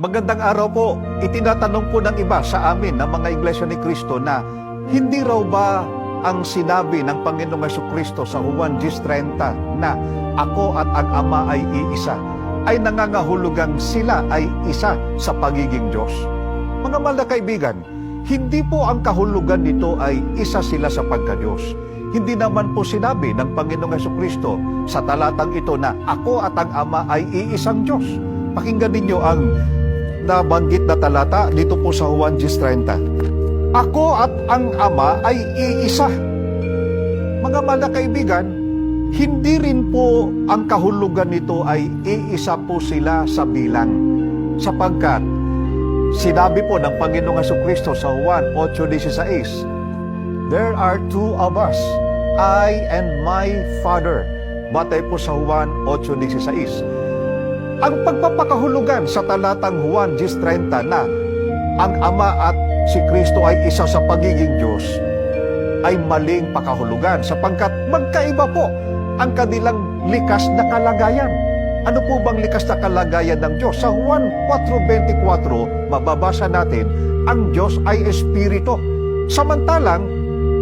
Magandang araw po. Itinatanong po ng iba sa amin ng mga Iglesia ni Cristo na hindi raw ba ang sinabi ng Panginoong Jesucristo sa Juan 10:30 na ako at ang Ama ay iisa, ay nangangahulugang sila ay isa sa pagiging Diyos? Mga mahal na kaibigan, hindi po ang kahulugan nito ay isa sila sa pagka-Diyos. Hindi naman po sinabi ng Panginoong Jesucristo sa talatang ito na ako at ang Ama ay iisang Diyos. Pakinggan ninyo ang nabanggit na talata dito po sa Juan 10:30. Ako at ang Ama ay iisa. Mga mahal na kaibigan, hindi rin po ang kahulugan nito ay iisa po sila sa bilang. Sapagkat sinabi po ng Panginoong Jesucristo sa Juan 8:16, there are two of us, I and my Father. Batay po sa Juan 8:16. Ang pagpapakahulugan sa talatang Juan 10:30 na ang Ama at si Kristo ay isa sa pagiging Diyos ay maling pakahulugan sapagkat magkaiba po ang kanilang likas na kalagayan. Ano po bang likas na kalagayan ng Diyos? Sa Juan 4:24, mababasa natin, ang Diyos ay Espiritu. Samantalang,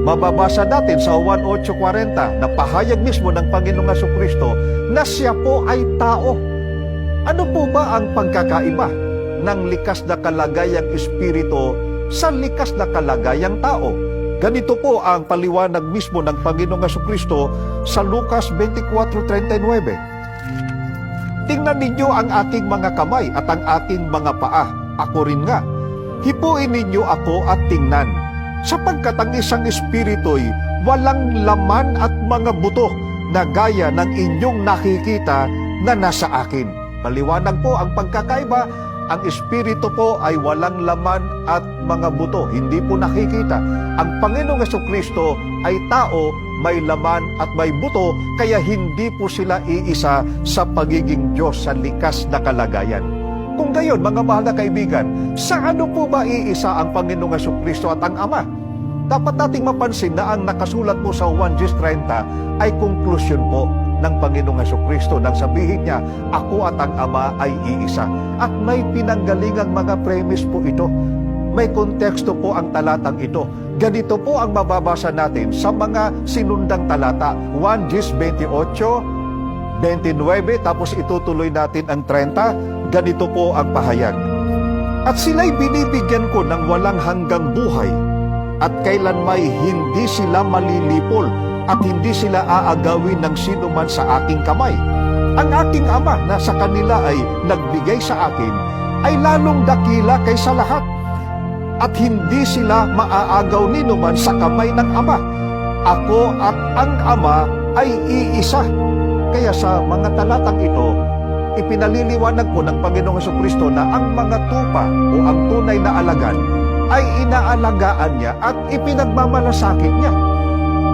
mababasa natin sa Juan 8:40 na pahayag mismo ng Panginoong Jesucristo na siya po ay tao. Ano po ba ang pagkakaiba ng likas na kalagayang Espiritu sa likas na kalagayang tao? Ganito po ang paliwanag mismo ng Panginoong Jesucristo sa Lucas 24:39. Tingnan ninyo ang aking mga kamay at ang aking mga paa. Ako rin nga. Hipuin ninyo ako at tingnan. Sapagkat ang isang espiritu'y walang laman at mga buto na gaya ng inyong nakikita na nasa akin. Maliwanag po ang pagkakaiba. Ang espiritu po ay walang laman at mga buto, hindi po nakikita. Ang Panginoong Jesucristo ay tao, may laman at may buto, kaya hindi po sila iisa sa pagiging Diyos sa likas na kalagayan. Kung gayon, mga mahal na kaibigan, sa ano po ba iisa ang Panginoong Jesucristo at ang Ama? Dapat nating mapansin na ang nakasulat po sa Juan 10:30 ay konklusyon po ng Panginoong Jesucristo nang sabihin niya, ako at ang Ama ay iisa. At may pinanggalingang mga premise po ito. May konteksto po ang talatang ito. Ganito po ang mababasa natin sa mga sinundang talata. Juan 10:28, 29, tapos itutuloy natin ang 30. Ganito po ang pahayag. At sila'y binibigyan ko ng walang hanggang buhay, at kailanmay hindi sila malilipol, at hindi sila aagawin ng sino man sa aking kamay. Ang aking Ama na sa kanila ay nagbigay sa akin ay lalong dakila kaysa lahat. At hindi sila maaagaw nino man sa kamay ng Ama. Ako at ang Ama ay iisa. Kaya sa mga talatang ito, ipinaliliwanag po ng Panginoong Jesucristo na ang mga tupa o ang tunay na alagad ay inaalagaan niya at ipinagmamalasakit niya.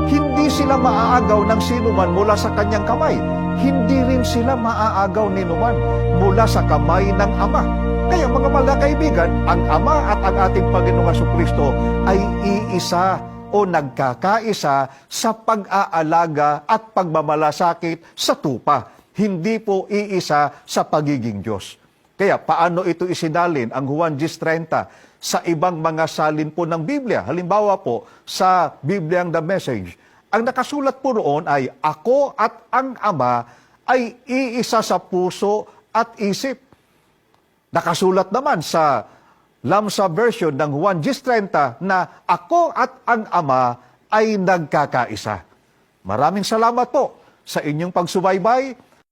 Hindi sila maaagaw ng sino man mula sa kanyang kamay. Hindi rin sila maaagaw ni numan mula sa kamay ng Ama. Kaya mga mahal na kaibigan, ang Ama at ang ating Panginoong Jesucristo ay iisa o nagkakaisa sa pag-aalaga at pagmamalasakit sa tupa. Hindi po iisa sa pagiging Diyos. Kaya paano ito isinalin ang Juan 10:30 sa ibang mga salin po ng Biblia? Halimbawa po sa Bibliang The Message, ang nakasulat po roon ay ako at ang Ama ay iisa sa puso at isip. Nakasulat naman sa Lamsa version ng Juan 10:30 na ako at ang Ama ay nagkakaisa. Maraming salamat po sa inyong pagsubaybay.